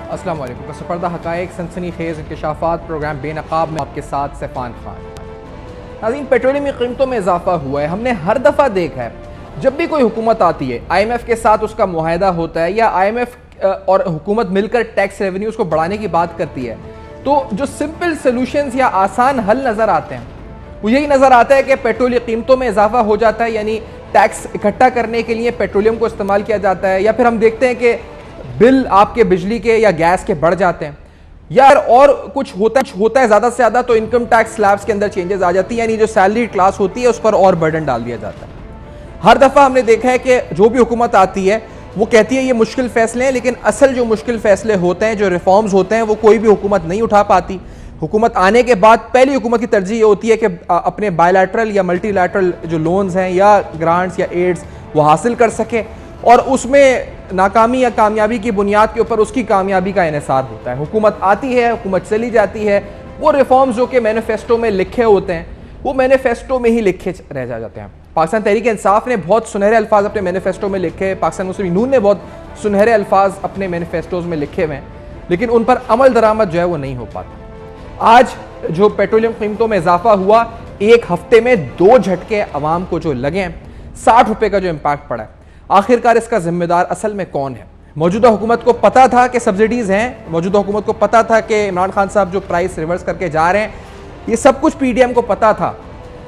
अस्सलाम वालेकुम। कसरपर्दा हक़ाइक़ सनसनी खेज़ इंकशाफ़ात प्रोग्राम बेनकाब में आपके साथ सैफ़ान खान। नाज़रीन, पेट्रोलियम की कीमतों में इजाफा हुआ है। हमने हर दफ़ा देखा है जब भी कोई हुकूमत आती है, IMF के साथ उसका मुआहदा होता है या IMF और हुकूमत मिलकर टैक्स रेवेन्यूज़ को बढ़ाने की बात करती है, तो जो सिंपल सोल्यूशंस या आसान हल नज़र आते हैं वो यही नज़र आता है कि पेट्रोल की कीमतों में इजाफा हो जाता है, यानी टैक्स इकट्ठा करने के लिए पेट्रोलियम को इस्तेमाल किया जाता है, या फिर हम देखते हैं कि बिल आपके बिजली के या गैस के बढ़ जाते हैं, या और कुछ होता है ज़्यादा से ज़्यादा तो इनकम टैक्स स्लैब्स के अंदर चेंजेस आ जाती है, यानी जो सैलरी क्लास होती है उस पर और बर्डन डाल दिया जाता है। हर दफ़ा हमने देखा है कि जो भी हुकूमत आती है वो कहती है ये मुश्किल फैसले हैं, लेकिन असल जो मुश्किल फैसले होते हैं, जो रिफॉर्म्स होते हैं, वो कोई भी हुकूमत नहीं उठा पाती। हुकूमत आने के बाद पहली हुकूमत की तरजीह ये होती है कि अपने बायलैटरल या मल्टीलैटरल जो लोन्स हैं या ग्रांट्स या एड्स वो हासिल कर सके, और उसमें नाकामी या कामयाबी की बुनियाद के ऊपर उसकी कामयाबी का इन्हिसार होता है। हुकूमत आती है, हुकूमत चली जाती है, वो रिफॉर्म्स जो कि मैनिफेस्टो में लिखे होते हैं वो मैनिफेस्टो में ही लिखे रह जाते हैं। पाकिस्तान तहरीक इंसाफ ने बहुत सुनहरे अल्फाज अपने मैनिफेस्टो में लिखे, पाकिस्तान मुस्लिम नून ने बहुत सुनहरे अल्फाज अपने मैनिफेस्टोज में लिखे हुए हैं, लेकिन उन पर अमल दरामद जो है वो नहीं हो पाता। आज जो पेट्रोलियम कीमतों में इजाफा हुआ, एक हफ्ते में 2 झटके अवाम को जो लगे हैं, 60 रुपये का जो इम्पैक्ट पड़ा है, आखिरकार इसका जिम्मेदार असल में कौन है? मौजूदा हुकूमत को पता था कि सब्सिडीज़ हैं, मौजूदा हुकूमत को पता था कि इमरान खान साहब जो प्राइस रिवर्स करके जा रहे हैं, ये सब कुछ PDM को पता था।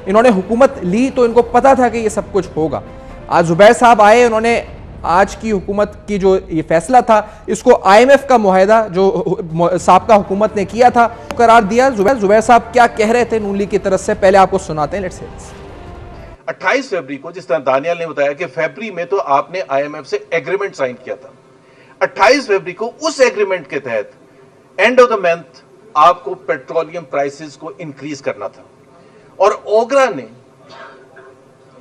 इन्होंने हुकूमत ली तो इनको पता था कि ये सब कुछ होगा। आज जुबैर साहब आए, उन्होंने आज की हुकूमत की जो ये फैसला था इसको IMF का मुआहदा जो साबका हुकूमत ने किया था करार दिया। जुबैर साहब क्या कह रहे थे नून लीग की तरफ से, पहले आपको सुनाते हैं। लेट्स 28 फरवरी को, जिस तरह दानियाल ने बताया कि फरवरी में तो आपने IMF से एग्रीमेंट साइन किया था, 28 फरवरी को उस एग्रीमेंट के तहत एंड ऑफ द मंथ आपको पेट्रोलियम प्राइसेस को इंक्रीज करना था, और ओगरा ने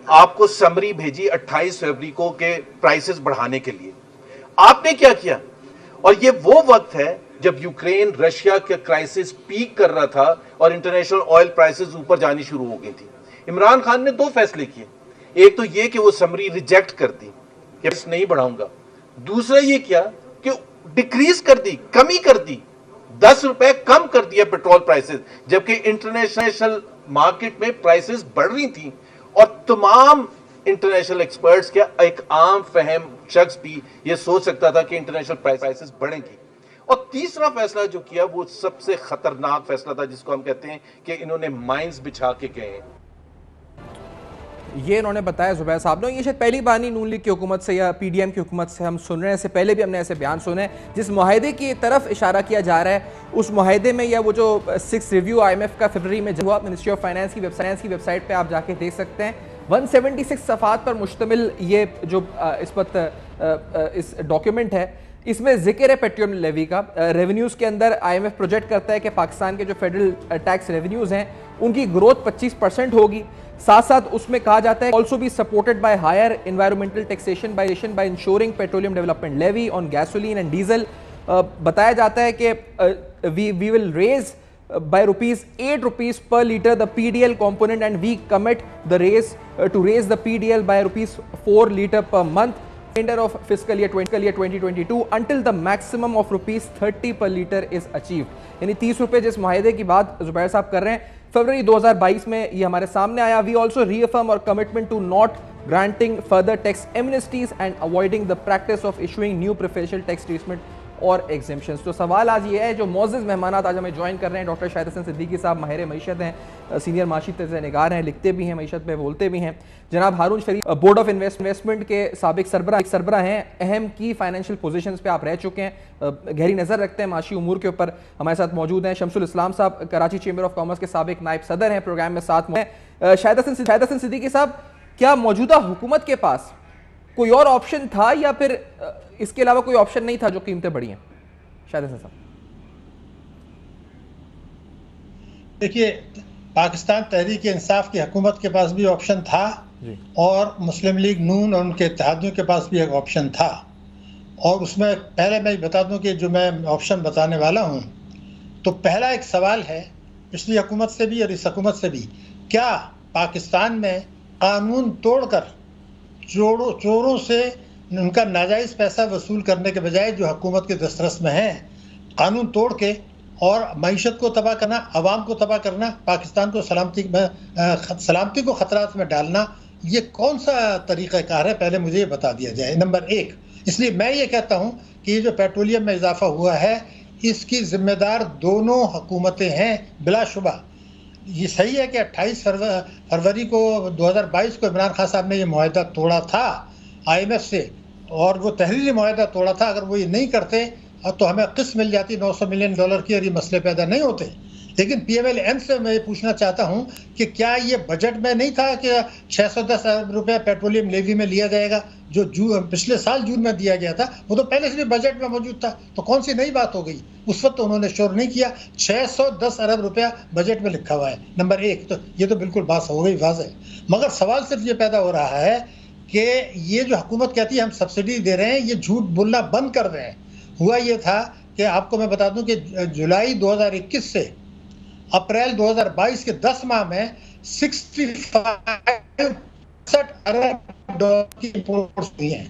आपको समरी भेजी 28 फरवरी को के प्राइसेस बढ़ाने के लिए। आपने क्या किया? और ये वो वक्त है जब यूक्रेन रशिया का क्राइसिस पीक कर रहा था और इंटरनेशनल ऑयल प्राइसेस ऊपर जानी शुरू हो गई थी। इमरान खान ने 2 फैसले किए, एक तो ये कि वो समरी रिजेक्ट कर दी कि नहीं बढ़ाऊंगा, दूसरा ये किया कि डिक्रीज कर दी, कमी कर दी, 10 रुपए कम कर दिया पेट्रोल प्राइसेस, जबकि इंटरनेशनल मार्केट में प्राइसेस बढ़ रही थी। और तमाम इंटरनेशनल एक्सपर्ट्स के एक आम फहम शख्स भी ये सोच सकता था कि इंटरनेशनल प्राइसेस बढ़ेंगी। और तीसरा फैसला जो किया वो सबसे खतरनाक फैसला था, जिसको हम कहते हैं कि इन्होंने माइंस बिछा के गए। ये इन्होंने बताया जुबैर साहब ने। ये शायद पहली बार नहीं नून लीग की हुकूमत से या PDM की हुकूमत से हम सुन रहे हैं, इससे पहले भी हमने ऐसे बयान सुने हैं। जिस मुआहदे की तरफ इशारा किया जा रहा है उस मुआहदे में, या वो जो 6 रिव्यू IMF का फरवरी में हुआ, मिनिस्ट्री ऑफ फाइनेंस की वेबसाइट पर आप जाके देख सकते हैं। 176 सफ़ात पर मुश्तमिल ये जो इस डॉक्यूमेंट है, इसमें जिक्र है पेट्रोलियम लेवी का। रेवेन्यूज़ के अंदर IMF प्रोजेक्ट करता है कि पाकिस्तान के जो फेडरल टैक्स रेवेन्यूज़ हैं उनकी ग्रोथ 25% होगी। साथ साथ उसमें कहा जाता है also be supported by higher environmental taxation by insuring petroleum development levy on gasoline and diesel. बताया जाता है कि we will raise by ₹8 per liter the PDL component, and we commit the to raise the PDL by ₹4 liter per month remainder of fiscal year 2022 until the maximum of ₹30 per liter is achieved। यानी 30 रुपए जिस मुआहदे की बात जुबैर साहब कर रहे हैं, फरवरी 2022 में ये हमारे सामने आया। We also reaffirm our commitment to not granting further tax amnesties and avoiding the practice of issuing new preferential tax treatment और एग्जेम्पशंस। तो सवाल आज ये है, जो मोअज़्ज़िज़ मेहमान आज हमें ज्वाइन कर रहे हैं, डॉक्टर शाहिद हसन सिद्दीकी साहब माहिर मईशत हैं, सीनियर माशी तज़्ज़िया-निगार हैं, लिखते भी हैं मईशत पे, बोलते भी हैं। जनाब हारून शरीफ बोर्ड ऑफ इन्वेस्टमेंट के साबिक सरबरा हैं, अहम की फाइनेंशियल पोजीशंस पे आप रह चुके हैं, गहरी नज़र रखते हैं माशी उमूर के ऊपर। हमारे साथ मौजूद हैं शमसुल इस्लाम साहब, कराची चेंबर ऑफ कॉमर्स के साबिक नायब सदर हैं, प्रोग्राम में साथ में शाहिद हसन सिद्दीकी साहब, क्या मौजूदा हुकूमत के पास कोई और ऑप्शन था या फिर इसके अलावा कोई ऑप्शन नहीं था जो कीमतें बढ़ी हैं? शायद ऐसा साहब। देखिए, पाकिस्तान तहरीक इंसाफ की हुकूमत के पास भी ऑप्शन था और मुस्लिम लीग नून और उनके इत्तेहादियों के पास भी एक ऑप्शन था। और उसमें पहले मैं बता दूं कि जो मैं ऑप्शन बताने वाला हूं, तो पहला एक सवाल है पिछली हुकूमत से भी और इस हुकूमत से भी, क्या पाकिस्तान में कानून तोड़कर चोरों से उनका नाजायज़ पैसा वसूल करने के बजाय जो हुकूमत के दस्तरस में है कानून तोड़ के और मईशत को तबाह करना, अवाम को तबाह करना, पाकिस्तान को सलामती को खतरात में डालना, ये कौन सा तरीक़ाकार है, पहले मुझे ये बता दिया जाए। नंबर एक, इसलिए मैं ये कहता हूँ कि ये जो पेट्रोलियम में इजाफा हुआ है इसकी जिम्मेदार दोनों हुकूमतें हैं बिलाशुबा। ये सही है कि 28 फरवरी को 2022 को इमरान खान साहब ने ये मुआहदा तोड़ा था IMF से, और वो तहरीरी मुआहदा तोड़ा था। अगर वो ये नहीं करते तो हमें किस्त मिल जाती $900 मिलियन की और ये मसले पैदा नहीं होते। लेकिन PMLN से मैं ये पूछना चाहता हूँ कि क्या ये बजट में नहीं था कि 610 अरब रुपये पेट्रोलियम लेवी में लिया जाएगा, जो पिछले साल जून में दिया गया था, वो तो पहले से भी बजट में मौजूद था। तो कौन सी नई बात हो गई? उस वक्त तो उन्होंने शोर नहीं किया। 610 अरब रुपया बजट में लिखा हुआ है। नंबर एक, तो ये तो बिल्कुल बात हो गई वाज़ेह। मगर सवाल सिर्फ ये पैदा हो रहा है कि ये जो हुकूमत कहती है हम सब्सिडी दे रहे हैं, ये झूठ बोलना बंद कर रहे हैं। हुआ ये था कि आपको मैं बता दूं कि जुलाई 2021 से अप्रैल 2022 के 10 माह में 65 अरब डॉलर की इंपोर्ट्स हुई हैं,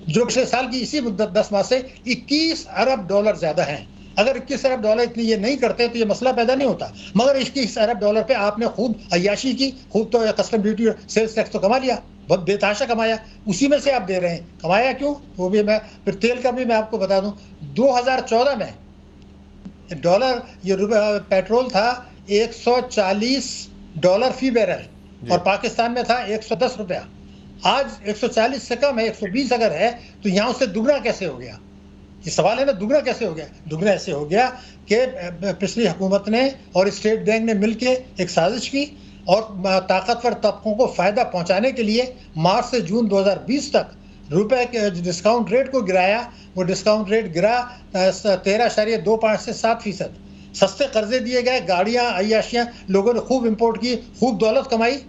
जो पिछले साल की इसी मुद्दत 10 माह से 21 अरब डॉलर ज्यादा हैं। अगर 21 अरब डॉलर इतनी ये नहीं करते तो ये मसला पैदा नहीं होता। मगर 21 अरब डॉलर पे आपने खूब अय्याशी की, खूब तो कस्टम ड्यूटी सेल्स टैक्स तो कमा लिया, बहुत बेतहाशा कमाया, उसी में से आप दे रहे हैं। कमाया क्यों? वो भी मैं फिर तेल का भी मैं आपको बता दूं, 2014 में डॉलर ये पेट्रोल था $140 फी बैरल और पाकिस्तान में था 110 रुपया। आज 140 से कम है, 120 अगर है, तो यहाँ उससे दुगना कैसे हो गया? ये सवाल है ना, दुगना कैसे हो गया? दुगना ऐसे हो गया कि पिछली हुकूमत ने और स्टेट बैंक ने मिलके एक साजिश की और ताकतवर तबकों को फ़ायदा पहुंचाने के लिए मार्च से जून 2020 तक रुपए के डिस्काउंट रेट को गिराया। वो डिस्काउंट रेट गिरा 13.25 से 7%। सस्ते कर्जे दिए गए, गाड़ियाँ, अय्याशियाँ, लोगों ने खूब इंपोर्ट की, खूब दौलत कमाई,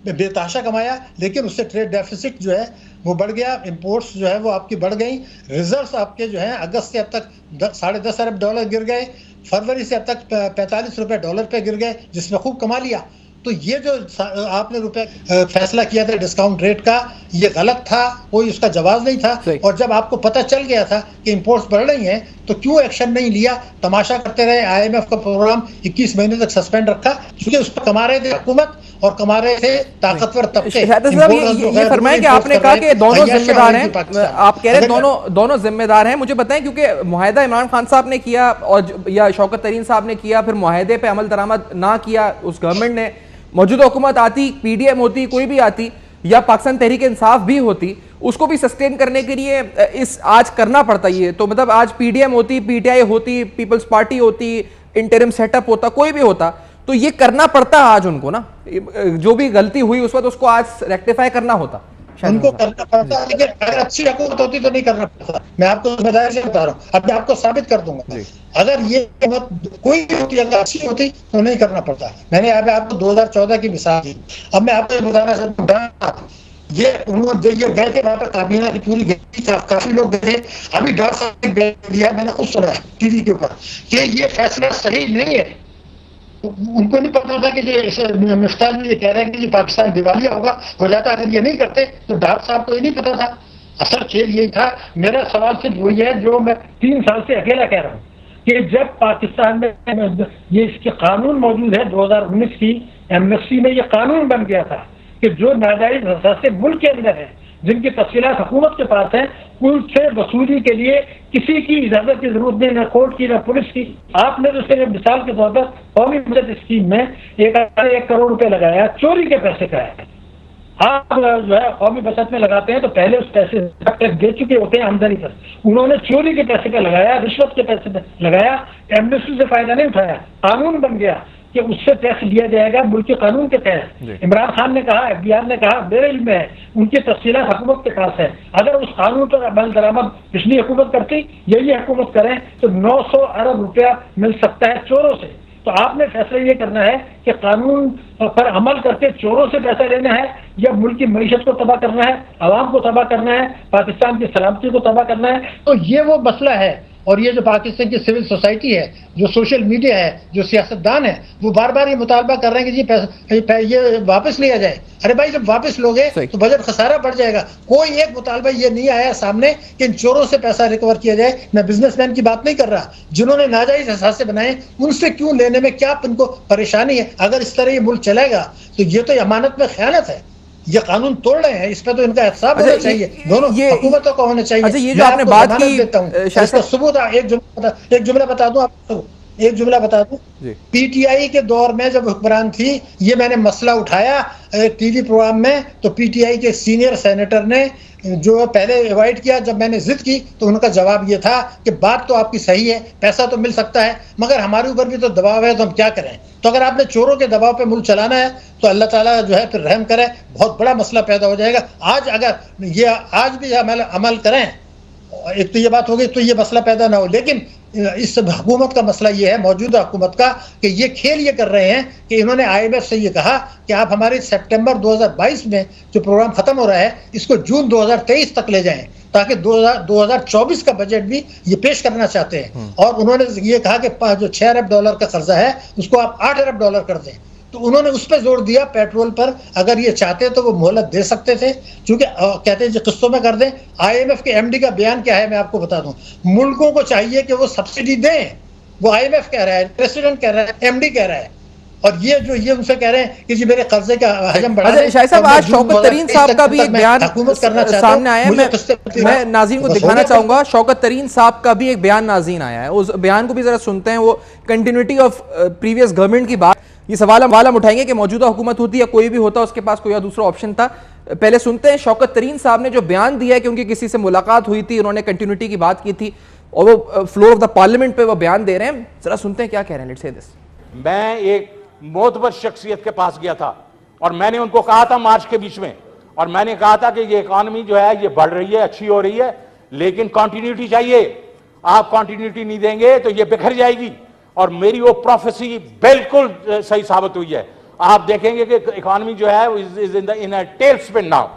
बेतहाशा कमाया, लेकिन उससे ट्रेड डेफिसिट जो है वो बढ़ गया, इंपोर्ट्स जो है वो आपकी बढ़ गई, रिजर्व्स आपके जो हैं अगस्त से अब तक 10.5 अरब डॉलर गिर गए, फरवरी से अब तक 45 रुपये डॉलर पे गिर गए, जिसमें खूब कमा लिया। तो ये जो आपने रुपए फैसला किया था डिस्काउंट रेट का, ये गलत था, कोई उसका जवाब नहीं था। और जब आपको पता चल गया था कि इंपोर्ट्स बढ़ रही हैं तो क्यों एक्शन नहीं लिया? तमाशा करते रहे। IMF का प्रोग्राम 21 महीने तक सस्पेंड रखा, क्योंकि उस पर कमा रहे थे हुकूमत और कमा रहे थे ताकतवर तबके। ये फरमाएं कि आपने कहा कि दोनों जिम्मेदार हैं, आप कह रहे हैं दोनों जिम्मेदार हैं। मुझे बताएं, क्योंकि मुआहदा इमरान खान साहब ने किया और या शौकत तरीन साहब ने किया, फिर मुआहदे पे अमल दरामद ना किया उस गवर्नमेंट ने, मौजूदा हुकूमत आती, PDM होती, कोई भी आती, या पाकिस्तान तहरीक इंसाफ भी होती, उसको भी सस्टेन करने के लिए इस आज करना पड़ता है। तो मतलब आज PDM होती, PTI होती, पीपल्स पार्टी होती, इंटरिम सेटअप होता, कोई भी होता, तो ये करना पड़ता आज उनको ना, जो भी गलती हुई उस वक्त उसको आज रेक्टिफाई करना होता, उनको करना पड़ता। लेकिन अगर अच्छी हुकूमत होती तो नहीं करना पड़ता। मैं आपको जिम्मेदारी से बता रहा हूँ, अब मैं आपको साबित कर दूंगा। अगर ये हुकूमत कोई भी होती, अगर अच्छी होती तो नहीं करना पड़ता। मैंने यहाँ पे आपको 2014 की मिसाल दी। अब मैं आपको बताना चाहता हूँ, ये उन्होंने ये गए थे वहाँ पर, काबीना की पूरी गई, काफी लोग गए थे। अभी डॉक्टर साहब ने दिया, मैंने खुद सुना TV के ऊपर कि ये फैसला सही नहीं है। उनको नहीं पता था कि जो मिफ्ताह जी ये कह रहे हैं कि पाकिस्तान दिवालिया हो जाता अगर ये नहीं करते। तो डॉक्टर साहब को ये नहीं पता था। असल खेल यही था। मेरा सवाल सिर्फ वही है जो मैं 3 साल से अकेला कह रहा हूँ कि जब पाकिस्तान में ये इसके कानून मौजूद है, 2019 की MSC में ये कानून बन गया था कि जो नाजायज असासे मुल्क के अंदर है, जिनकी तफसीलात हुकूमत के पास है, उनसे वसूली के लिए किसी की इजाजत की जरूरत नहीं, ना कोर्ट की, ना पुलिस की। आपने तो सिर्फ मिसाल के तौर पर कौमी बचत स्कीम में 1 करोड़ रुपए लगाया, चोरी के पैसे का है। आप जो है कौमी बचत में लगाते हैं तो पहले उस पैसे टैक्स दे चुके होते हैं आमदनी पर, उन्होंने चोरी के पैसे पे लगाया, रिश्वत के पैसे पे लगाया, एमनेस्टी से फायदा नहीं उठाया। कानून बन गया कि उससे टैक्स लिया जाएगा मुल्की कानून के तहत। इमरान खान ने कहा, FBR ने कहा, मेरे इल्म में है, उनकी तफसीलात हुकूमत के पास है। अगर उस कानून पर अमल दरामद पिछली हुकूमत करती, यही हुकूमत करें तो 900 अरब रुपया मिल सकता है चोरों से। तो आपने फैसला ये करना है कि कानून पर अमल करके चोरों से पैसा लेना है या मुल्क की मईशत को तबाह करना है, आवाम को तबाह करना है, पाकिस्तान की सलामती को तबाह करना है। तो ये वो मसला है और ये जो पाकिस्तान की सिविल सोसाइटी है, जो सोशल मीडिया है, जो सियासतदान है, वो बार बार ये मुतालबा कर रहे हैं कि जी पैसा ये वापस लिया जाए। अरे भाई जब वापस लोगे तो बजट खसारा बढ़ जाएगा। कोई एक मुतालबा ये नहीं आया सामने कि इन चोरों से पैसा रिकवर किया जाए। मैं बिजनेसमैन की बात नहीं कर रहा, जिन्होंने नाजायज असासे बनाए उनसे क्यों लेने में क्या उनको परेशानी है। अगर इस तरह ये मुल्क चलेगा तो ये तो अमानत में खयानत है, ये कानून तोड़ रहे हैं, इस पे तो इनका एहसाब होना चाहिए, दोनों हुकूमतों को होना चाहिए। अच्छा, ये जो आपने बात की इसका सबूत एक जुमला बता दूं आपको, एक जुमला बता दूं। पीटीआई के दौर में जब हुक्मरान थी, ये मैंने मसला उठाया टीवी प्रोग्राम में, तो पीटीआई के सीनियर सेनेटर ने जो पहले अवॉइड किया, जब मैंने जिद की तो उनका जवाब ये था कि बात तो आपकी सही है, पैसा तो मिल सकता है, मगर हमारे ऊपर भी तो दबाव है, तो हम क्या करें। तो अगर आपने चोरों के दबाव पे मुल्क चलाना है तो अल्लाह ताला जो है फिर रहम करे, बहुत बड़ा मसला पैदा हो जाएगा। आज अगर ये आज भी अमल करें, एक तो ये बात हो गई, तो ये मसला पैदा ना हो। लेकिन इस हुकूमत का मसला ये है, मौजूदा हुकूमत का, कि ये खेल ये कर रहे हैं कि इन्होंने IMF से ये कहा कि आप हमारे सितंबर 2022 में जो प्रोग्राम खत्म हो रहा है इसको जून 2023 तक ले जाएं, ताकि 2024 का बजट भी ये पेश करना चाहते हैं। और उन्होंने ये कहा कि जो $6 अरब का कर्जा है उसको आप $8 अरब कर दें। तो उन्होंने उस पर जोर दिया, पेट्रोल पर अगर ये चाहते तो वो मोहलत दे सकते थे, क्योंकि कहते हैं किस्तों में कर दें। IMF के MD का बयान क्या है मैं आपको बता दूं, मुल्कों को चाहिए कि वो सब्सिडी दें, वो IMF कह रहा है, प्रेसिडेंट कह रहा है, MD कह रहा है, और ये उनसे कह रहे हैं कि जी मेरे कर्जे का हजम बढ़ा दें। शाहिद साहब, आज शौकत तरीन साहब का भी एक बयान सामने आया है, मैं नाज़रीन को दिखाना चाहूंगा। शौकत तरीन साहब का भी एक बयान नाज़रीन आया है, उस बयान को भी जरा सुनते हैं। वो कंटिन्यूटी ऑफ प्रीवियस गवर्नमेंट की बात, ये सवाल हम उठाएंगे कि मौजूदा हुकूमत होती या कोई भी होता, उसके पास कोई दूसरा ऑप्शन था। पहले सुनते हैं शौकत तरीन साहब ने जो बयान दिया है कि उनकी किसी से मुलाकात हुई थी, उन्होंने कंटिन्यूटी की बात की थी, और वो फ्लोर ऑफ द पार्लियामेंट पे वो बयान दे रहे हैं। जरा सुनते हैं क्या कह रहे हैं। Let's say this. मैं एक मोतबर शख्सियत के पास गया था और मैंने उनको कहा था मार्च के बीच में, और मैंने कहा था कि ये इकॉनमी जो है ये बढ़ रही है, अच्छी हो रही है, लेकिन कंटिन्यूटी चाहिए। आप कंटिन्यूटी नहीं देंगे तो ये बिखर जाएगी। और मेरी वो प्रोफेसी बिल्कुल सही साबित हुई है। आप देखेंगे कि इकॉनमी जो है is in a tail spin now.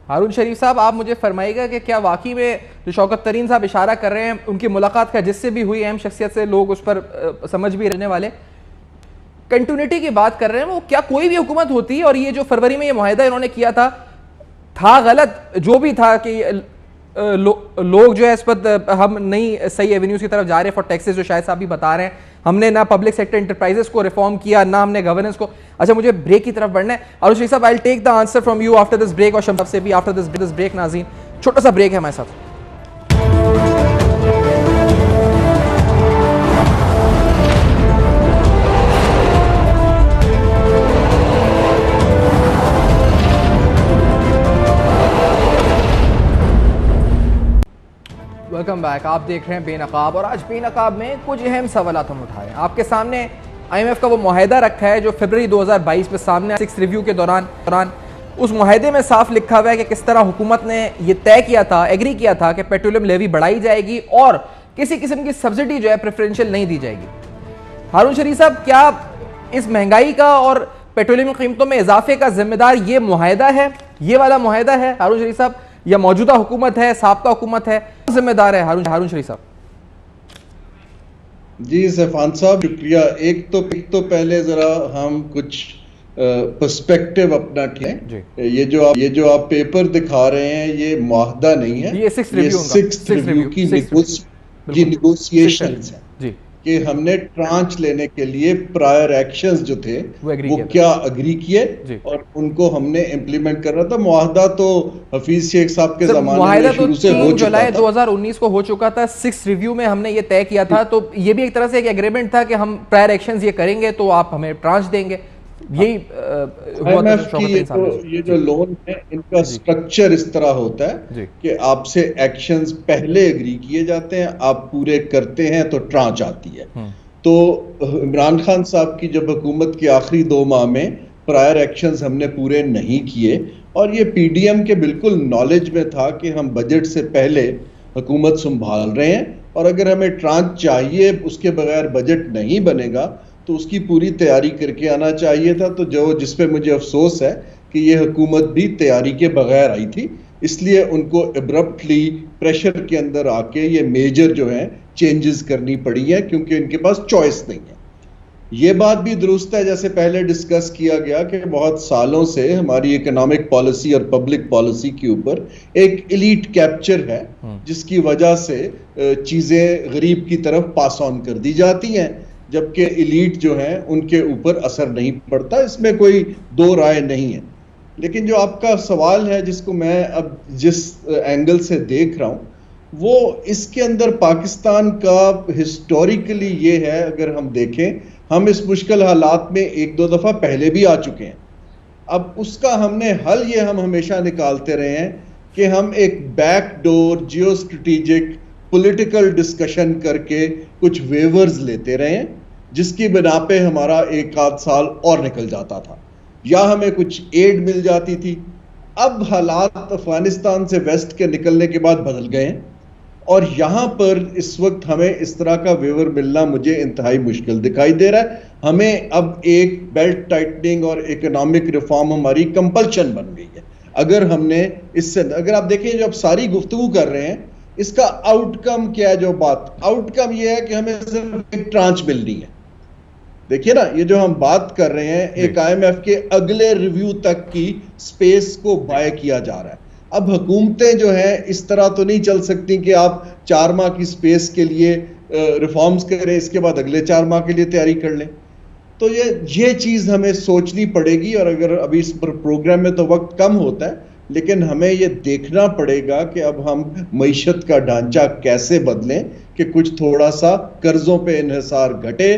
Haroon Sharif sahab, आप मुझे फरमाइएगा कि क्या वाकई में जो शौकत तरीन साहब इशारा कर रहे हैं, उनकी मुलाकात का जिससे भी हुई अहम शख्सियत से, लोग उस पर समझ भी रहने वाले कंटिन्यूटी की बात कर रहे हैं, वो क्या कोई भी हुकूमत होती और ये जो फरवरी में ये मुआहिदा इन्होंने किया था गलत जो भी था, कि लोग जो है इस पर हम नहीं सही एवेन्यूज की तरफ जा रहे फॉर टैक्सेस, जो शायद साहब भी बता रहे हैं, हमने ना पब्लिक सेक्टर एंटरप्राइजेस को रिफॉर्म किया, ना हमने गवर्नेंस को। अच्छा, मुझे ब्रेक की तरफ बढ़ना है। और Sharif Sahab, I will take the answer from you after this break, और शम्स से भी आफ्टर दिस ब्रेक। नाज़रीन, छोटा सा ब्रेक है हमारे साथ। Welcome back. आप देख रहे हैं बेनकाब, और आज बेनकाब में कुछ अहम सवाल हम उठाए। आपके सामने IMF का वो मुआहिदा रखा है जो फरवरी 2022 में सामने 6 रिव्यू के दौरान उस मुआहिदे में साफ लिखा हुआ है कि किस तरह हुकूमत ने ये तय किया था, एग्री किया था कि पेट्रोलियम लेवी बढ़ाई जाएगी और किसी किस्म की सब्सिडी जो है प्रेफरेंशियल नहीं दी जाएगी। हारून शरीफ साहब, क्या इस महंगाई का और पेट्रोलियम कीमतों में इजाफे का जिम्मेदार ये मुआहिदा है, ये वाला मुआहिदा है हारून शरीफ साहब, या मौजूदा हुकूमत है, साबका हुकूमत है, जिम्मेदार है हारून शरीफ साहब? जी सफान साहब, शुक्रिया। एक तो पहले जरा हम कुछ पर्सपेक्टिव अपना ठीक। ये जो आप पेपर दिखा रहे हैं ये मुआहदा नहीं है, ये 6 रिव्यू की नेगोशिएशंस है जी, कि हमने ट्रांच लेने के लिए प्रायर एक्शंस जो थे वो क्या अग्री किए और उनको हमने इम्प्लीमेंट करना था। मुआहदा तो हफीज शेख साहब के जमाने में शुरू से हो चुका था, जुलाई 2019 को हो चुका था। 6 रिव्यू में हमने ये तय किया था, तो ये भी एक तरह से एक एग्रीमेंट था कि हम प्रायर एक्शंस ये करेंगे तो आप हमें ट्रांच देंगे। यही ये जो लोन है इनका स्ट्रक्चर इस तरह होता है कि आपसे एक्शंस पहले एग्री किए जाते हैं, आप पूरे करते हैं तो ट्रांच आती है। तो इमरान खान साहब की जब हुकूमत के आखिरी 2 माह में प्रायर एक्शंस हमने पूरे नहीं किए, और ये PDM के बिल्कुल नॉलेज में था कि हम बजट से पहले हुकूमत संभाल रहे हैं, और अगर हमें ट्रांच चाहिए, उसके बगैर बजट नहीं बनेगा, तो उसकी पूरी तैयारी करके आना चाहिए था। तो जिस पे मुझे अफसोस है कि ये हुकूमत भी तैयारी के बगैर आई थी, इसलिए उनको एब्रप्टली प्रेशर के अंदर आके ये मेजर जो है चेंजेस करनी पड़ी है, क्योंकि इनके पास चॉइस नहीं है। ये बात भी दुरुस्त है, जैसे पहले डिस्कस किया गया, कि बहुत सालों से हमारी इकोनॉमिक पॉलिसी और पब्लिक पॉलिसी के ऊपर एक एलीट कैप्चर है, जिसकी वजह से चीजें गरीब की तरफ पास ऑन कर दी जाती हैं, जबकि एलीट जो है उनके ऊपर असर नहीं पड़ता। इसमें कोई दो राय नहीं है। लेकिन जो आपका सवाल है, जिसको मैं अब जिस एंगल से देख रहा हूं, वो इसके अंदर पाकिस्तान का हिस्टोरिकली ये है, अगर हम देखें, हम इस मुश्किल हालात में एक दो दफा पहले भी आ चुके हैं। अब उसका हमने हल ये हम हमेशा निकालते रहे हैं कि हम एक backdoor geo strategic political discussion करके कुछ वेवर्स लेते रहे हैं, जिसकी बिना पे हमारा एक आध साल और निकल जाता था, या हमें कुछ एड मिल जाती थी। अब हालात अफगानिस्तान से वेस्ट के निकलने के बाद बदल गए हैं, और यहां पर इस वक्त हमें इस तरह का वेवर मिलना मुझे इंतहाई मुश्किल दिखाई दे रहा है। हमें अब एक बेल्ट टाइटनिंग और इकोनॉमिक रिफॉर्म हमारी कंपल्शन बन गई है। अगर हमने इससे, अगर आप देखें जो अब सारी गुफ्तगू कर रहे हैं, इसका आउटकम क्या है? जो बात आउटकम यह है कि हमें सिर्फ एक ट्रांच मिलनी है। देखिए ना, ये जो हम बात कर रहे हैं, एक IMF के अगले रिव्यू तक की स्पेस को बाय किया जा रहा है। अब हुकूमतें जो है इस तरह तो नहीं चल सकती कि आप 4 माह की स्पेस के लिए रिफॉर्म्स करें, इसके बाद अगले 4 माह के लिए तैयारी कर लें। तो ये चीज हमें सोचनी पड़ेगी। और अगर अभी इस प्रोग्राम में तो वक्त कम होता है, लेकिन हमें ये देखना पड़ेगा कि अब हम मईशत का ढांचा कैसे बदलें कि कुछ थोड़ा सा कर्जों पे इन्हिसार घटे,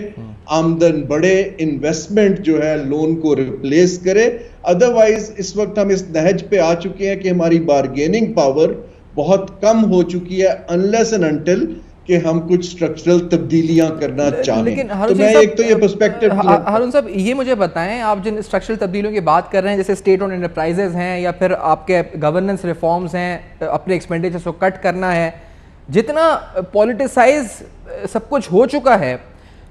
आमदन बढ़े, इन्वेस्टमेंट जो है लोन को रिप्लेस करे। अदरवाइज इस वक्त हम इस नहज पे आ चुके हैं कि हमारी बार्गेनिंग पावर बहुत कम हो चुकी है, अनलेस एंड अनटिल कि हम कुछ स्ट्रक्चरल तब्दीलियां करना चाहें। लेकिन तो मैं एक तो ये पर्सपेक्टिव, हारून साहब ये मुझे बताएं, आप जिन स्ट्रक्चरल तब्दीलियों की बात कर रहे हैं, जैसे स्टेट ओन एंटरप्राइजेज हैं या फिर आपके गवर्नेंस रिफॉर्म्स हैं, अपने एक्सपेंडिचर को कट करना है, जितना पॉलिटिसाइज सब कुछ हो चुका है,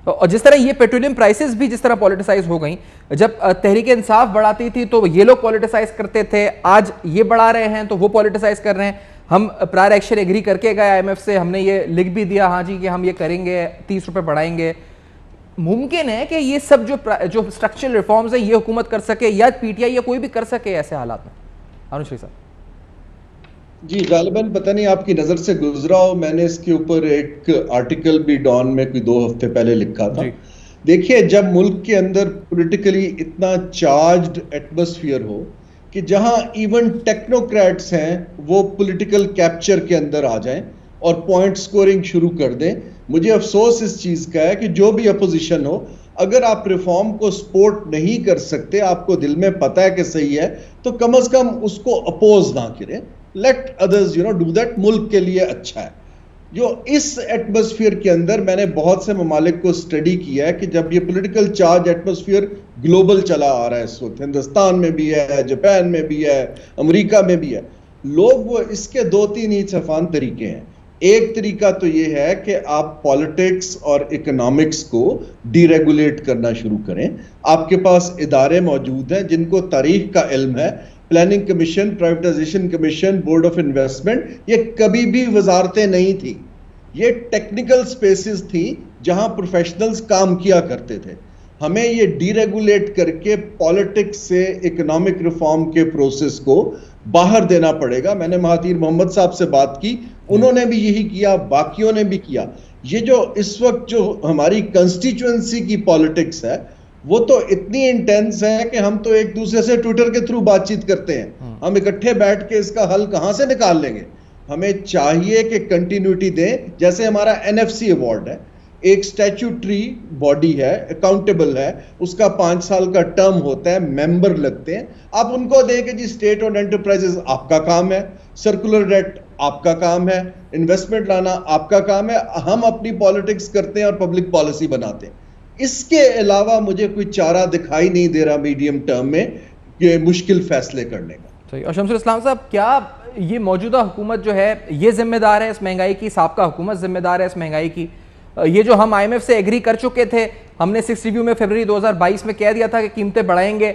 और जिस तरह ये पेट्रोलियम प्राइसेस भी जिस तरह पॉलिटिसाइज हो गई, जब तहरीक इंसाफ बढ़ाती थी तो ये लोग पॉलिटिसाइज करते थे, आज ये बढ़ा रहे हैं तो वो पॉलिटिसाइज कर रहे हैं। हम प्रायर एक्शन एग्री करके गए IMF से, हमने ये लिख भी दिया हाँ जी कि हम ये करेंगे, 30 रुपए बढ़ाएंगे। मुमकिन है कि ये सब जो स्ट्रक्चरल रिफॉर्म्स है ये हुकूमत कर सके, या PTI या कोई भी कर सके ऐसे हालात में? अनुश्री साहब जी, गालिबन पता नहीं आपकी नजर से गुजरा हो, मैंने इसके ऊपर एक आर्टिकल भी डॉन में कोई 2 हफ्ते पहले लिखा था। देखिए, जब मुल्क के अंदर पॉलिटिकली इतना चार्ज्ड एटमॉस्फेयर हो कि जहां इवन टेक्नोक्रेट्स हैं वो पॉलिटिकल कैप्चर के अंदर आ जाएं और पॉइंट स्कोरिंग शुरू कर दें, मुझे अफसोस इस चीज का है कि जो भी अपोजिशन हो, अगर आप रिफॉर्म को सपोर्ट नहीं कर सकते, आपको दिल में पता है कि सही है, तो कम से कम उसको अपोज ना करें। लेट अदर्स डू दैट, मुल्क के लिए अच्छा है। जो इस एटमॉस्फेयर के अंदर मैंने बहुत से ममालिक को स्टडी किया है कि जब ये पॉलिटिकल चार्ज एटमॉस्फेयर ग्लोबल चला आ रहा है, इस वक्त हिंदुस्तान में भी है, जापान में भी है, अमेरिका में भी है, लोग वो इसके 2-3 ही सफान तरीके हैं। एक तरीका तो ये है कि आप पॉलिटिक्स और इकोनॉमिक्स को डीरेगुलेट करना शुरू करें। आपके पास इदारे मौजूद हैं जिनको तारीख का इल्म है, planning commission, privatisation commission, board of investment, ये कभी भी वजारतें नहीं थी, ये टेक्निकल स्पेसेस थी जहां प्रोफेशनल्स काम किया करते थे। हमें ये डीरेगुलेट करके पॉलिटिक्स से इकोनॉमिक रिफॉर्म के प्रोसेस को बाहर देना पड़ेगा। मैंने महातीर मोहम्मद साहब से बात की, उन्होंने भी यही किया, बाकियों ने भी किया। ये जो इस वक्त जो हमारी कंस्टिट्यूएंसी की पॉलिटिक्स है वो तो इतनी इंटेंस है कि हम तो एक दूसरे से ट्विटर के थ्रू बातचीत करते हैं, हम इकट्ठे बैठ के इसका हल कहां से निकाल लेंगे। हमें चाहिए कि कंटिन्यूटी दें, जैसे हमारा NFC अवार्ड है, एक स्टैट्यूटरी बॉडी है, अकाउंटेबल है, उसका 5 साल का टर्म होता है, मेंबर लगते हैं, आप उनको दें कि जी स्टेट और एंटरप्राइजेस आपका काम है, सर्कुलर डेट आपका काम है, इन्वेस्टमेंट लाना आपका काम है, हम अपनी पॉलिटिक्स करते हैं और पब्लिक पॉलिसी बनाते हैं। इसके अलावा मुझे कोई चारा दिखाई नहीं दे रहा मीडियम टर्म में ये मुश्किल फैसले करने का। सही। और शमसुल इस्लाम साहब, क्या ये मौजूदा हुकूमत जो है ये जिम्मेदार है इस महंगाई की, साबका हुकूमत जिम्मेदार है इस महंगाई की? ये जो हम IMF से एग्री कर चुके थे, हमने 6 रिव्यू में फरवरी 2022 में कह दिया था कि कीमतें बढ़ाएंगे,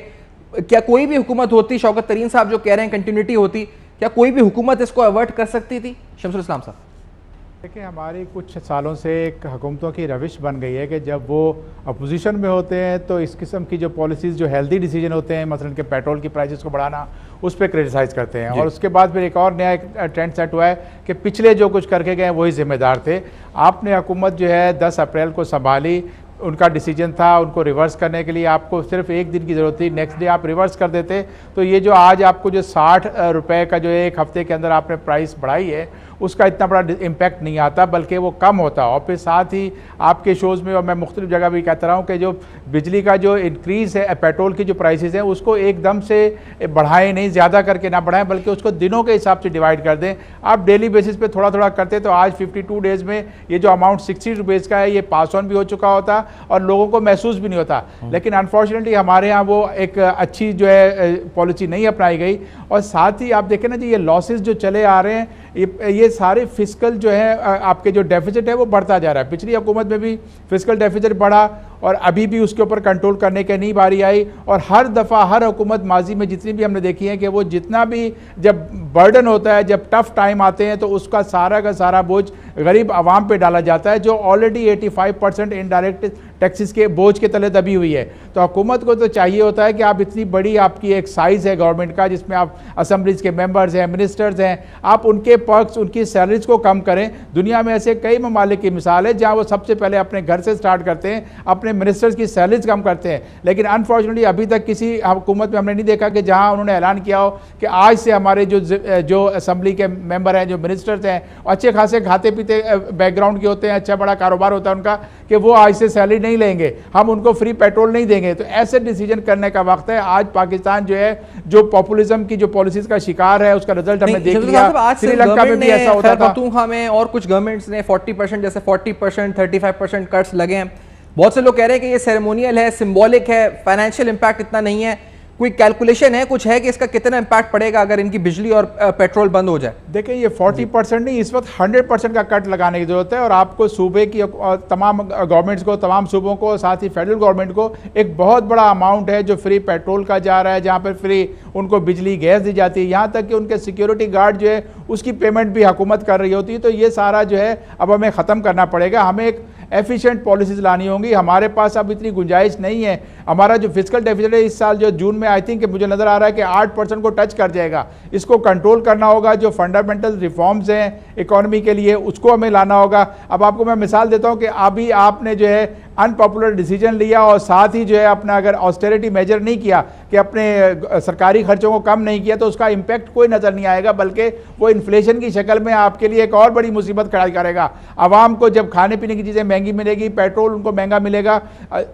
क्या कोई भी हुकूमत होती, शौकत तरीन साहब जो कह रहे हैं कंटिन्यूटी होती, क्या कोई भी हुकूमत इसको अवॉइड कर सकती थी? शमसुल इस्लाम साहब। देखिए, हमारी कुछ सालों से एक हुकूमतों की रविश बन गई है कि जब वो अपोजिशन में होते हैं तो इस किस्म की जो पॉलिसीज़, जो हेल्दी डिसीजन होते हैं, मसलन के पेट्रोल की प्राइसेस को बढ़ाना, उस पर क्रिटिसाइज़ करते हैं। और उसके बाद फिर एक और नया ट्रेंड सेट हुआ है कि पिछले जो कुछ करके गए वही जिम्मेदार थे। आपने हुकूमत जो है 10 अप्रैल को संभाली, उनका डिसीजन था, उनको रिवर्स करने के लिए आपको सिर्फ एक दिन की ज़रूरत थी, नेक्स्ट डे आप रिवर्स कर देते। तो ये जो आज आपको जो 60 रुपये का जो एक हफ्ते के अंदर आपने प्राइस बढ़ाई है, उसका इतना बड़ा इम्पैक्ट नहीं आता, बल्कि वो कम होता। और फिर साथ ही आपके शोज़ में और मैं मुख्तलिफ जगह भी कहता रहा हूँ कि जो बिजली का जो इंक्रीज़ है, पेट्रोल की जो प्राइसेस हैं, उसको एकदम से बढ़ाएं नहीं, ज़्यादा करके ना बढ़ाएं, बल्कि उसको दिनों के हिसाब से डिवाइड कर दें। आप डेली बेसिस पे थोड़ा थोड़ा करते तो आज 52 डेज़ में ये जो अमाउंट 60 रुपीज़ का है, ये पास ऑन भी हो चुका होता और लोगों को महसूस भी नहीं होता। लेकिन अनफॉर्चुनेटली हमारे यहाँ वो एक अच्छी जो है पॉलिसी नहीं अपनाई गई। और साथ ही आप देखें ना जी, ये लॉसेस जो चले आ रहे हैं, ये सारे फिस्कल जो है आपके जो डेफिसिट है वो बढ़ता जा रहा है। पिछली हुकूमत में भी फिस्कल डेफिसिट बढ़ा और अभी भी उसके ऊपर कंट्रोल करने की नहीं बारी आई। और हर दफ़ा हर हुकूमत माजी में जितनी भी हमने देखी है कि वो जितना भी जब बर्डन होता है, जब टफ टाइम आते हैं, तो उसका सारा का सारा बोझ गरीब आवाम पे डाला जाता है, जो ऑलरेडी 85% इनडायरेक्ट टैक्सेस के बोझ के तले दबी हुई है। तो हुकूमत को तो चाहिए होता है कि आप इतनी बड़ी आपकी एक साइज़ है गवर्नमेंट का, जिसमें आप असम्बलीज के मेंबर्स हैं, मिनिस्टर्स हैं, आप उनके पर्क्स, उनकी सैलरीज को कम करें। दुनिया में ऐसे कई ममालिक की मिसाल है जहाँ वो सबसे पहले अपने घर से स्टार्ट करते हैं, अपने मिनिस्टर्स की सैलरीज कम करते हैं। लेकिन अनफॉर्चुनेटली अभी तक किसी हुकूमत में हमने नहीं देखा कि जहाँ उन्होंने ऐलान किया हो कि आज से हमारे जो असम्बली के मेंबर हैं, जो मिनिस्टर्स हैं, अच्छे खासे खाते पीते बैकग्राउंड के होते हैं, अच्छा बड़ा कारोबार होता है उनका, कि वो आज से सैलरी नहीं लेंगे, हम उनको फ्री पेट्रोल नहीं देंगे। तो ऐसे डिसीजन करने का वक्त है। आज पाकिस्तान जो है, जो पॉपुलिज्म की जो पॉलिसीज का शिकार है, उसका रिजल्ट हमने देख लिया। श्रीलंका में भी ऐसा होता था। खैबर में और कुछ गवर्नमेंट्स ने 40% जैसे 40%, 35% कट्स लगे हैं। बहुत से लोग कह रहे हैं कि ये सेरेमोनियल है, सिंबॉलिक है, फाइनेंशियल इंपैक्ट इतना नहीं है। कोई कैलकुलेशन है, कुछ है कि इसका कितना इंपैक्ट पड़ेगा अगर इनकी बिजली और पेट्रोल बंद हो जाए? देखिए, ये 40% नहीं, इस वक्त 100% का कट लगाने की जरूरत है। और आपको सूबे की तमाम गवर्नमेंट्स को, तमाम सूबों को, साथ ही फेडरल गवर्नमेंट को एक बहुत बड़ा अमाउंट है जो फ्री पेट्रोल का जा रहा है, जहाँ पर फ्री उनको बिजली गैस दी जाती है, यहाँ तक कि उनके सिक्योरिटी गार्ड जो है उसकी पेमेंट भी हुकूमत कर रही होती है। तो ये सारा जो है अब हमें ख़त्म करना पड़ेगा। हमें एक एफिशिएंट पॉलिसीज लानी होंगी। हमारे पास अब इतनी गुंजाइश नहीं है। हमारा जो फिस्कल डेफिसिट है इस साल जो जून में आई थिंक मुझे नज़र आ रहा है कि 8% को टच कर जाएगा। इसको कंट्रोल करना होगा। जो फंडामेंटल रिफॉर्म्स हैं इकोनॉमी के लिए, उसको हमें लाना होगा। अब आपको मैं मिसाल देता हूं कि अभी आपने जो है अनपॉपुलर डिसीजन लिया और साथ ही जो है अपना अगर ऑस्टेरिटी मेजर नहीं किया, कि अपने सरकारी खर्चों को कम नहीं किया, तो उसका इम्पैक्ट कोई नज़र नहीं आएगा, बल्कि वो इन्फ्लेशन की शक्ल में आपके लिए एक और बड़ी मुसीबत खड़ा करेगा। आवाम को जब खाने पीने की चीज़ें महंगी मिलेगी, पेट्रोल उनको महंगा मिलेगा,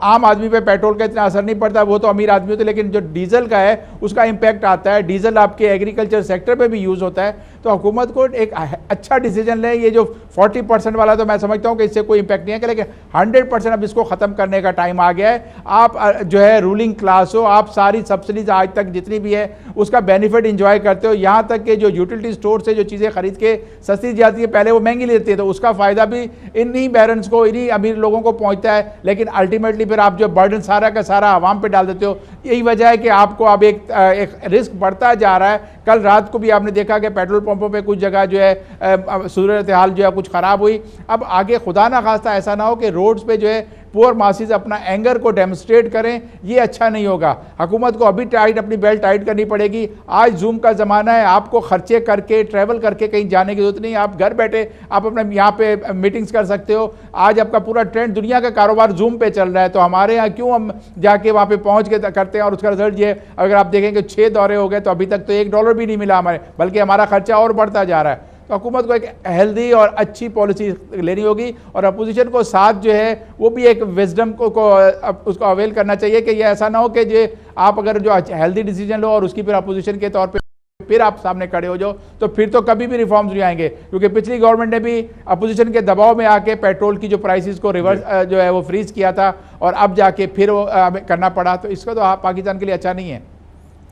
आम आदमी पे पेट्रोल का इतना असर नहीं पड़ता, वो तो अमीर आदमी होते, लेकिन जो डीजल का है उसका इम्पैक्ट आता है। डीजल आपके एग्रीकल्चर सेक्टर पे भी यूज़ होता है। तो हुकूमत को एक अच्छा डिसीजन ले। ये जो 40% वाला तो मैं समझता हूँ कि इससे कोई इम्पैक्ट नहीं है, लेकिन 100% अब इसको ख़त्म करने का टाइम आ गया है। आप जो है रूलिंग क्लास हो, आप सारी सब्सिडीज आज तक जितनी भी है उसका बेनिफिट इंजॉय करते हो। यहाँ तक कि जो यूटिलिटी स्टोर से जो चीज़ें खरीद के सस्ती जाती है, पहले वो महंगी लेती है, तो उसका फ़ायदा भी इन्हीं बैरन्स को, इन्हीं अमीर लोगों को पहुँचता है। लेकिन अल्टीमेटली फिर आप जो बर्डन सारा का सारा आवाम पे डाल देते हो। यही वजह है कि आपको अब एक रिस्क बढ़ता जा रहा है। कल रात को भी आपने देखा कि पेट्रोल पंपों पे कुछ जगह जो है सूरत हाल जो है कुछ ख़राब हुई। अब आगे खुदा ना खास्ता ऐसा ना हो कि रोड्स पे जो है पुअर मासेस अपना एंगर को डेमोस्ट्रेट करें, ये अच्छा नहीं होगा। हुकूमत को अभी अपनी बेल्ट टाइट करनी पड़ेगी। आज जूम का ज़माना है, आपको खर्चे करके ट्रैवल करके कहीं जाने की जरूरत नहीं। आप घर बैठे आप अपने यहाँ पे मीटिंग्स कर सकते हो। आज आपका पूरा ट्रेंड, दुनिया का कारोबार जूम पे चल रहा है, तो हमारे यहाँ क्यों हम जाके वहाँ पे पहुँच के करते हैं। और उसका रिजल्ट ये, अगर आप देखेंगे 6 दौरे हो गए तो अभी तक तो $1 भी नहीं मिला हमारे, बल्कि हमारा खर्चा और बढ़ता जा रहा है। तो हुकूमत को एक हेल्दी और अच्छी पॉलिसी लेनी होगी और अपोजिशन को साथ जो है वो भी एक विजडम को उसको अवेल करना चाहिए कि ये ऐसा ना हो कि जो आप अगर जो हेल्दी डिसीजन लो और उसकी फिर अपोजिशन के तौर पे फिर आप सामने खड़े हो जाओ, तो फिर तो कभी भी रिफॉर्म्स नहीं आएंगे। क्योंकि पिछली गवर्नमेंट ने भी अपोजिशन के दबाव में आके पेट्रोल की जो प्राइसेस को रिवर्स जो है वो फ्रीज किया था और अब जाके फिर वो करना पड़ा। तो इसका तो पाकिस्तान के लिए अच्छा नहीं है।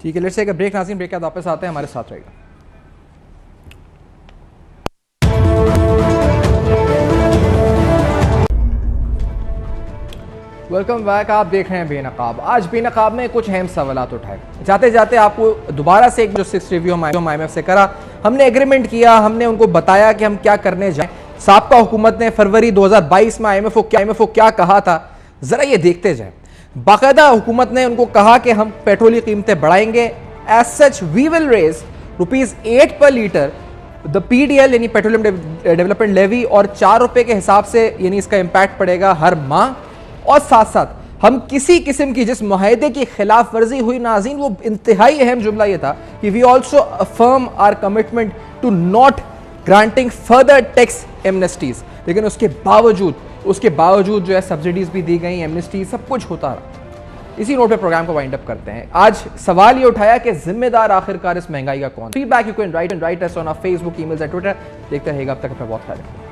ठीक है, लेट्स टेक अ ब्रेक। नाज़रीन, ब्रेक के बाद वापस आते हैं, हमारे साथ रहेगा। Welcome back. आप देख रहे हैं बेनकाब। आज बेनकाब में कुछ अहम सवालात उठाए। जाते जाते आपको दोबारा से एक जो 6 रिव्यू हम IMF से करा, हमने एग्रीमेंट किया, हमने उनको बताया कि हम क्या करने जाएं। साबका हुकूमत ने फरवरी 2022 में IMF को क्या कहा था, जरा ये देखते जाएं। बाकायदा हुकूमत ने उनको कहा कि हम पेट्रोल की कीमतें बढ़ाएंगे। As such we will raise ₹8 per litre the PDL यानी पेट्रोलियम डेवलपमेंट लेवी, और 4 रुपए के हिसाब से यानी इसका इंपैक्ट पड़ेगा हर माह। और साथ साथ हम किसी किस्म की जिस मुआहदे की खिलाफ वर्जी हुई नाज़रीन, वो इंतहाई अहम जुमला ये था कि we also affirm our commitment to not granting further tax amnesties. लेकिन उसके बावजूद जो है सब्सिडीज भी दी गई, एमनेस्टी, सब कुछ होता रहा। इसी नोट पे प्रोग्राम को वाइंड अप करते हैं। आज सवाल ये उठाया कि जिम्मेदार आखिरकार इस महंगाई का कौन? Feedback you can write us on our Facebook, emails and Twitter. देखते रहिएगा, अब तक अपना बहुत ख्याल रखिए।